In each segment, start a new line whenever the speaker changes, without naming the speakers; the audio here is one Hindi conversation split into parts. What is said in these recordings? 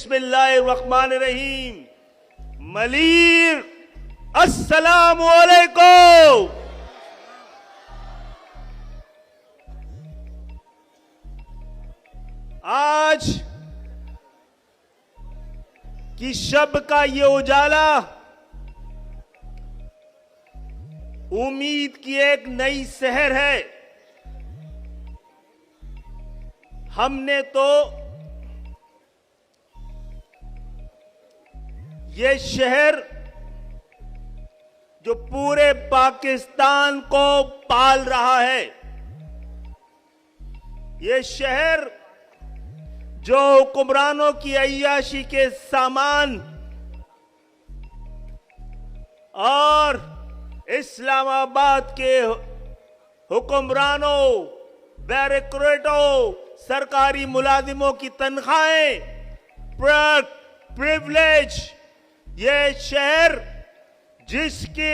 बिस्मिल्लाहिर्रहमानिर्रहीम। मलीर अस्सलामु अलैकुम। आज की शब का ये उजाला उम्मीद की एक नई सहर है। हमने तो ये शहर जो पूरे पाकिस्तान को पाल रहा है, ये शहर जो हुक्मरानों की अय्याशी के सामान और इस्लामाबाद के हुक्मरानों, बैरिक्रेटों, सरकारी मुलाजिमों की तनख्वाहें, प्रिविलेज, ये शहर जिसकी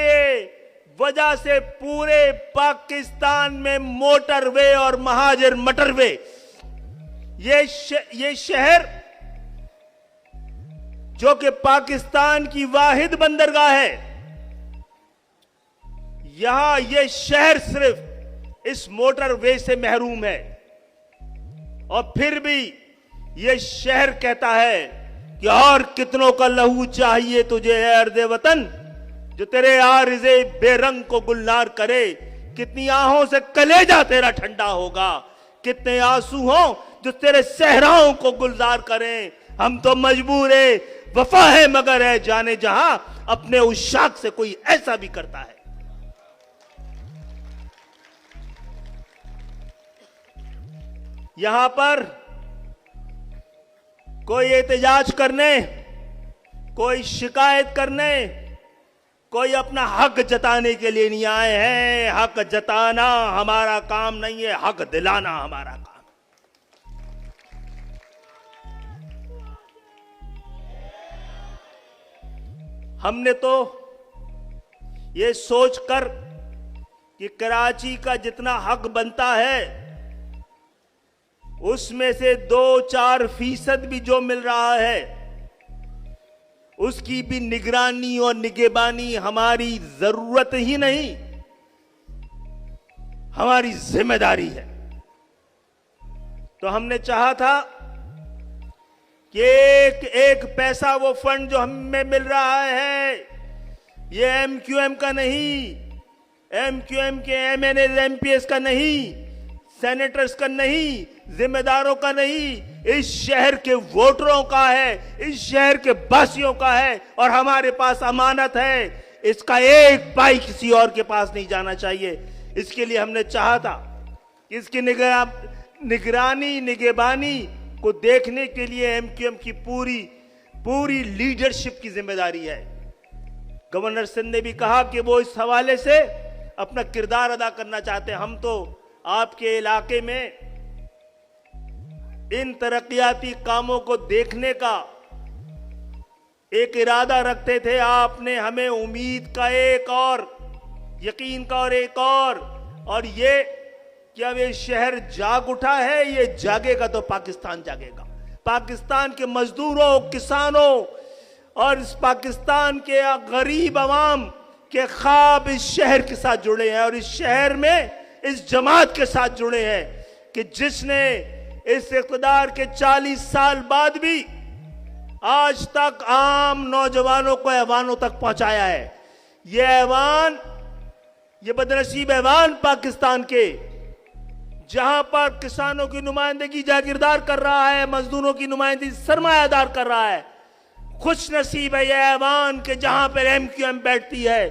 वजह से पूरे पाकिस्तान में मोटरवे और महाजर मटरवे, ये शहर जो कि पाकिस्तान की वाहिद बंदरगाह है, यहां ये शहर सिर्फ इस मोटरवे से महरूम है। और फिर भी ये शहर कहता है कि और कितनों का लहू चाहिए तुझे है अर्ज़े वतन, जो तेरे आरिज़े बेरंग को गुलनार करे। कितनी आहों से कलेजा तेरा ठंडा होगा, कितने आंसू हों जो तेरे सहराओं को गुलजार करें। हम तो मजबूर है, वफा है मगर है जाने जहां, अपने उशाक से कोई ऐसा भी करता है। यहां पर कोई एहतजाज करने, कोई शिकायत करने, कोई अपना हक जताने के लिए नहीं आए हैं। हक जताना हमारा काम नहीं है, हक दिलाना हमारा काम। हमने तो ये सोचकर कि कराची का जितना हक बनता है उसमें से 2-4% भी जो मिल रहा है उसकी भी निगरानी और निगहबानी हमारी जरूरत ही नहीं, हमारी जिम्मेदारी है। तो हमने चाहा था कि एक एक पैसा वो फंड जो हमें मिल रहा है, ये एमक्यूएम का नहीं, एमक्यूएम के एमएनए एमपीएस का नहीं, सेनेटर्स का नहीं, जिम्मेदारों का नहीं, इस शहर के वोटरों का है, इस शहर के वासियों का है। और हमारे पास अमानत है, इसका एक पाई किसी और के पास नहीं जाना चाहिए। इसके लिए हमने चाहा था कि इसकी निगरानी निगहबानी को देखने के लिए एमक्यूएम की पूरी लीडरशिप की जिम्मेदारी है। गवर्नर सिंध ने भी कहा कि वो इस हवाले से अपना किरदार अदा करना चाहते हैं। हम तो आपके इलाके में इन तरक्याती कामों को देखने का एक इरादा रखते थे। आपने हमें उम्मीद का एक और, यकीन का और एक और ये कि अब ये शहर जाग उठा है, ये जागेगा तो पाकिस्तान जागेगा। पाकिस्तान के मजदूरों, किसानों और इस पाकिस्तान के गरीब अवाम के ख्वाब इस शहर के साथ जुड़े हैं और इस शहर में इस जमात के साथ जुड़े हैं कि जिसने इस इक़्तिदार के 40 साल बाद भी आज तक आम नौजवानों को ऐवानों तक पहुंचाया है। यह ऐवान, ये बदनसीब ऐवान पाकिस्तान के, जहां पर किसानों की नुमाइंदगी जागीरदार कर रहा है, मजदूरों की नुमाइंदगी सरमायादार कर रहा है। खुश नसीब है यह ऐवान के जहां पर एमक्यूएम बैठती है,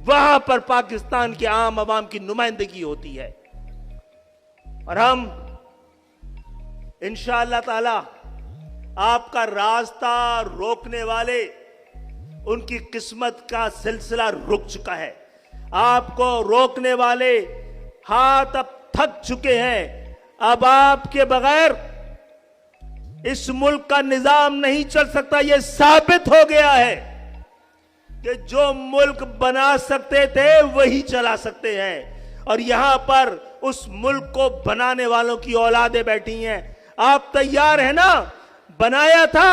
वहां पर पाकिस्तान के आम आवाम की नुमाइंदगी होती है। और हम इंशाअल्लाह ताला आपका रास्ता रोकने वाले, उनकी किस्मत का सिलसिला रुक चुका है। आपको रोकने वाले हाथ अब थक चुके हैं। अब आपके बगैर इस मुल्क का निजाम नहीं चल सकता। यह साबित हो गया है कि जो मुल्क बना सकते थे वही चला सकते हैं। और यहां पर उस मुल्क को बनाने वालों की औलादें बैठी हैं। आप तैयार हैं ना बनाया था,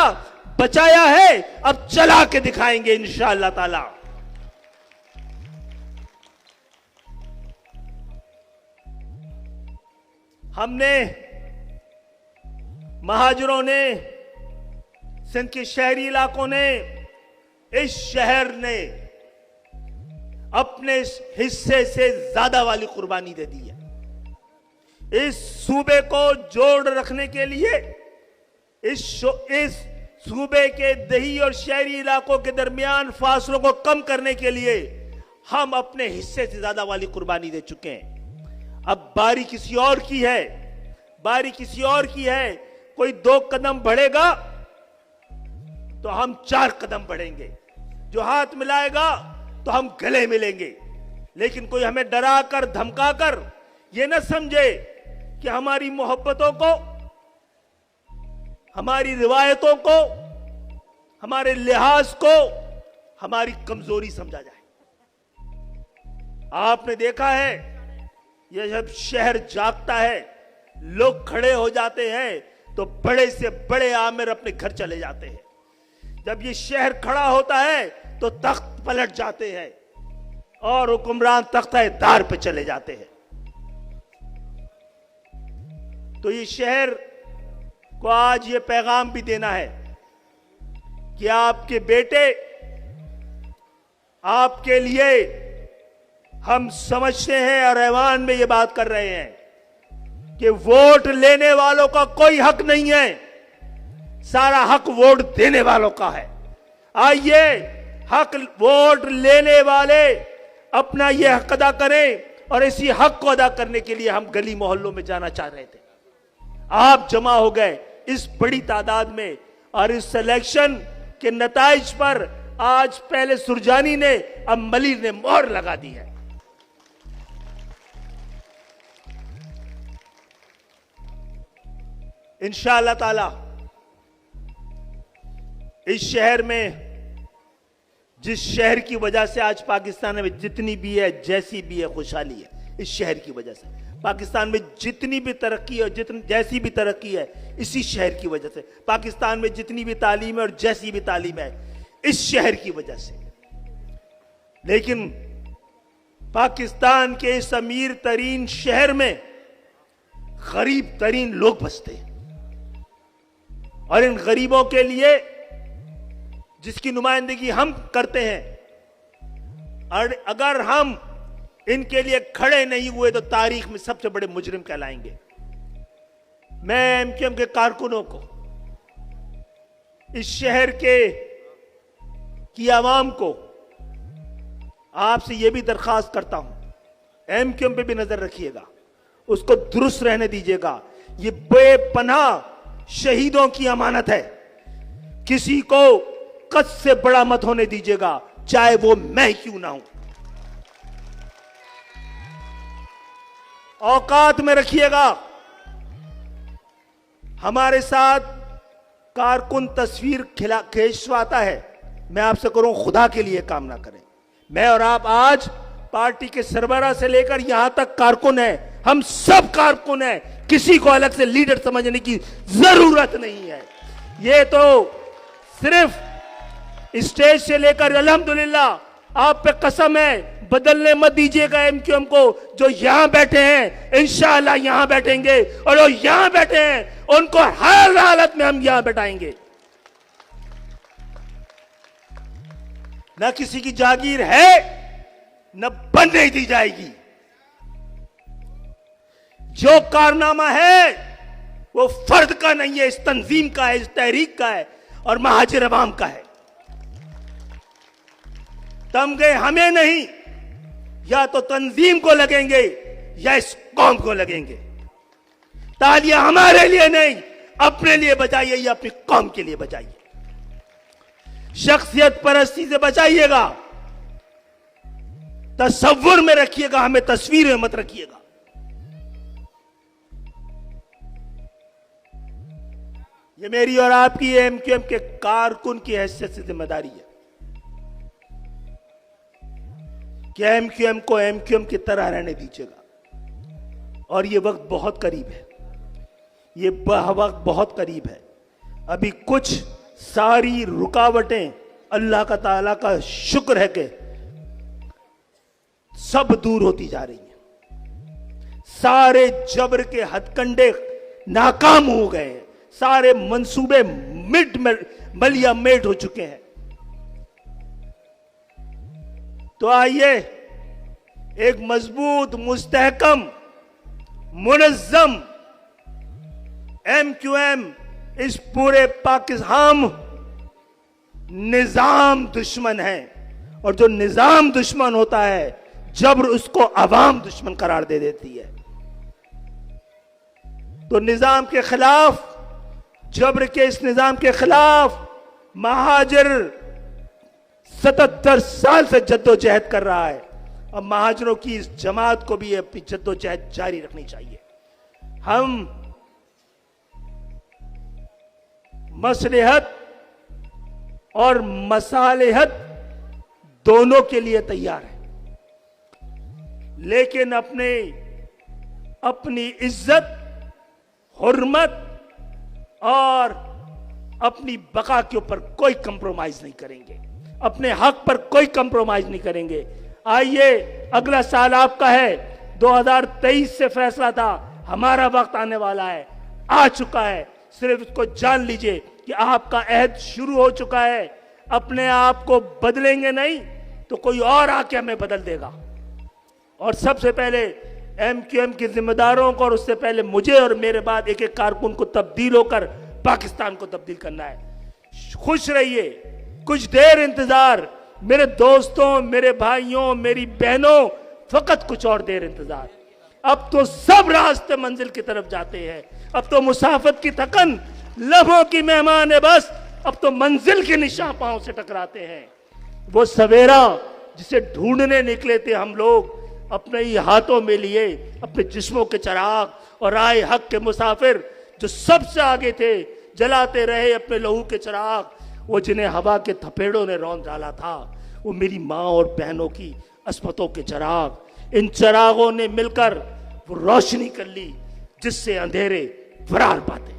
बचाया है, अब चला के दिखाएंगे इंशाअल्लाह ताला। हमने, महाजरों ने, सिंध के शहरी इलाकों ने, इस शहर ने अपने हिस्से से ज्यादा वाली कुर्बानी दे दी है। इस सूबे को जोड़ रखने के लिए, इस सूबे के दही और शहरी इलाकों के दरमियान फासलों को कम करने के लिए हम अपने हिस्से से ज्यादा वाली कुर्बानी दे चुके हैं। अब बारी किसी और की है, बारी किसी और की है। कोई 2 कदम बढ़ेगा तो हम 4 कदम बढ़ेंगे। जो हाथ मिलाएगा तो हम गले मिलेंगे। लेकिन कोई हमें डरा कर, धमका कर ये न समझे कि हमारी मोहब्बतों को, हमारी रिवायतों को, हमारे लिहाज को हमारी कमजोरी समझा जाए। आपने देखा है, यह जब शहर जागता है, लोग खड़े हो जाते हैं तो बड़े से बड़े आमिर अपने घर चले जाते हैं। जब ये शहर खड़ा होता है तो तख्त पलट जाते हैं और हुक्मरान तख्ता-ए-दार पे चले जाते हैं। तो ये शहर को आज ये पैगाम भी देना है कि आपके बेटे, आपके लिए हम समझते हैं और ऐवान में ये बात कर रहे हैं कि वोट लेने वालों का कोई हक नहीं है, सारा हक वोट देने वालों का है। आइए, हक वोट लेने वाले अपना यह हक अदा करें और इसी हक को अदा करने के लिए हम गली मोहल्लों में जाना चाह रहे थे। आप जमा हो गए इस बड़ी तादाद में और इस सिलेक्शन के नताइज पर आज पहले सुरजानी ने, अब मलिर ने मोहर लगा दी है। इंशाअल्लाह ताला इस शहर में, जिस शहर की वजह से आज पाकिस्तान में जितनी भी है, जैसी भी है खुशहाली है, इस शहर की वजह से पाकिस्तान में जितनी भी तरक्की है, जैसी भी तरक्की है, इसी शहर की वजह से पाकिस्तान में जितनी भी तालीम है और जैसी भी तालीम है, इस शहर की वजह से। लेकिन पाकिस्तान के इस अमीर तरीन शहर में गरीब तरीन लोग बसते हैं और इन गरीबों के लिए जिसकी नुमाइंदगी हम करते हैं, और अगर हम इनके लिए खड़े नहीं हुए तो तारीख में सबसे बड़े मुजरिम कहलाएंगे। मैं एमक्यूएम के कारकुनों को, इस शहर की आवाम को आपसे यह भी दरखास्त करता हूं, एमक्यूएम पे भी नजर रखिएगा, उसको दुरुस्त रहने दीजिएगा। ये बेपनाह शहीदों की अमानत है, किसी को कद से बड़ा मत होने दीजिएगा, चाहे वो मैं क्यों ना हूं। औकात में रखिएगा। हमारे साथ कारकुन तस्वीर खिंचवाता है, मैं आपसे करूं खुदा के लिए काम ना करें। मैं और आप आज पार्टी के सरबराह से लेकर यहां तक कारकुन हैं, हम सब कारकुन हैं, किसी को अलग से लीडर समझने की जरूरत नहीं है। ये तो सिर्फ स्टेज से लेकर, अल्हम्दुलिल्लाह आप पे कसम है, बदलने मत दीजिएगा एमक्यूएम को। जो यहां बैठे हैं इंशाअल्लाह यहां बैठेंगे और जो यहां बैठे हैं उनको हर हालत में हम यहां बैठाएंगे। ना किसी की जागीर है, न बनने दी जाएगी। जो कारनामा है वो फर्द का नहीं है, इस तंजीम का है, इस तहरीक का है और महाजिर अवाम का है। तमगे हमें नहीं, या तो तंजीम को लगेंगे या इस कौम को लगेंगे। तालियां हमारे लिए नहीं, अपने लिए बजाइए या अपनी कौम के लिए बजाइए। शख्सियत परस्ती से बचाइएगा, तसव्वुर में रखिएगा, हमें तस्वीर में मत रखिएगा। ये मेरी और आपकी एमक्यूएम के कारकुन की हैसियत से जिम्मेदारी है कि एमक्यूएम को एमक्यूएम की तरह रहने दीजिएगा। और ये वक्त बहुत करीब है, ये वक्त बहुत करीब है। अभी कुछ सारी रुकावटें अल्लाह का ताला का शुक्र है कि सब दूर होती जा रही हैं। सारे जबर के हथकंडे नाकाम हो गए हैं। सारे मंसूबे मलिया मेट हो चुके हैं। तो आइए एक मजबूत, मुस्तहकम, मुनज्जम MQM इस पूरे पाकिस्तान निजाम दुश्मन है, और जो निजाम दुश्मन होता है जबर उसको अवाम दुश्मन करार दे देती है। तो निजाम के खिलाफ, जबर के इस निजाम के खिलाफ महाजर 77 साल से जद्दोजहद कर रहा है। अब महाजरों की इस जमात को भी अपनी जद्दोजहद जारी रखनी चाहिए। हम मसलहत और मसालेहत दोनों के लिए तैयार हैं, लेकिन अपनी इज्जत, हुर्मत और अपनी बका के ऊपर कोई कंप्रोमाइज नहीं करेंगे। अपने हक पर कोई कंप्रोमाइज नहीं करेंगे। आइए, अगला साल आपका है। 2023 से फैसला था, हमारा वक्त आने वाला है, आ चुका है। सिर्फ इसको जान लीजिए कि आपका अहद शुरू हो चुका है। अपने आप को बदलेंगे नहीं तो कोई और आके हमें बदल देगा। और सबसे पहले MQM के जिम्मेदारों को, और उससे पहले मुझे और मेरे बाद एक एक कारकुन को तब्दील होकर पाकिस्तान को तब्दील करना है। खुश रहिए, कुछ देर इंतजार मेरे दोस्तों, मेरे भाइयों, मेरी बहनों, फकत कुछ और देर इंतजार। अब तो सब रास्ते मंजिल की तरफ जाते हैं। अब तो मुसाफत की थकन लम्हों की मेहमान है, बस अब तो मंजिल के निशान पांव से टकराते हैं। वो सवेरा जिसे ढूंढने निकले थे हम लोग, अपने ही हाथों में लिए अपने जिस्मों के चिराग, और आए हक के मुसाफिर जो सबसे आगे थे, जलाते रहे अपने लहू के चिराग। वो जिन्हें हवा के थपेड़ों ने रौंद डाला था, वो मेरी माँ और बहनों की अस्मतों के चिराग। इन चिरागों ने मिलकर वो रोशनी कर ली जिससे अंधेरे फरार पाते।